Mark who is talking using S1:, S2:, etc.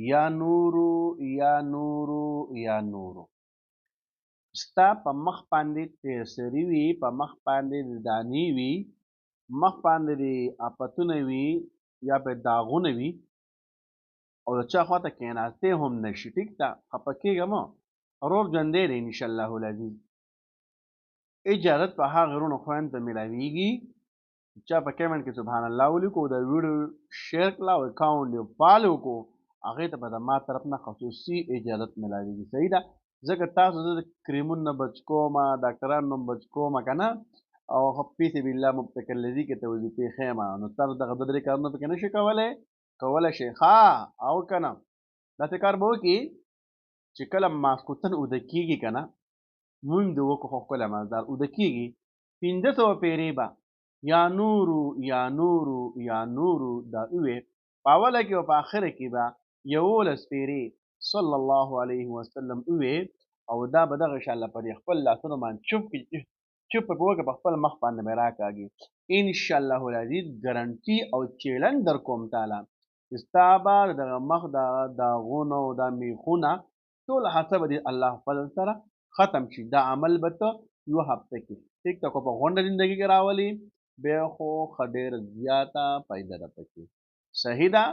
S1: یا نورو یا نورو یا نورو. ستا په مخ باندې تیسري وي، په مخ باندې دانې وي، مخ باندې دې اپتونه وي یا په داغونه وي او د چا خواته کېناستې هم نشي. ټیک ده، خفه کېږه مه، ورور ژوندی دی انشاءالله العزیز. اجازت په هغه غرونو خویندو ته میلاویږي چا په کمنټ کې سبحان الله ولیکو، د ویډیو شیر کړه او اکاونټ یې فالو کړو، هغې ته به د ما طرف نه خصوصي اجازت میلاویږي. صحیح ده، ځکه تاسو زه د کریمونو نه بچ کومه، ډاکټرانو نه بچ کومه که نه، او فی سبیل الله مبتکلذي کې ته وظیفې ښیمه، نو تاسو دغه دوه درې کارونه پکې نشئ کولی، کولی شئ ښه او که نه. داسې کار به وکړي چې کله ماسخوتن اوده کېږي که نه، مونږ د وکړو خو ښکلی مزدار اوده کېږي، 500 پیرې به یا نورو یا نورو یا نورو دا ووې، په اوله کې او په آخره کې به 11 پیرې صلی الله علیه وسلم ووې، او دا به دغه انشاءالله په دې خپل لاسونو باندې چوپ په وکړه، په خپل مخ باندې به راکاږي انشاءالله العزیز. ګارنټي او چیلنج در کوم تعالی چې ستا به دغه مخ دغه داغونه او دا میخونه ټول هڅه به دې الله فضل سره ختم شي. دا عمل به ته یوه هفته کې ټیک ته کو په غونډه زندګي کې راولي، بیا خو ښه ډېره زیاته فایده ده پکې. صحیح ده.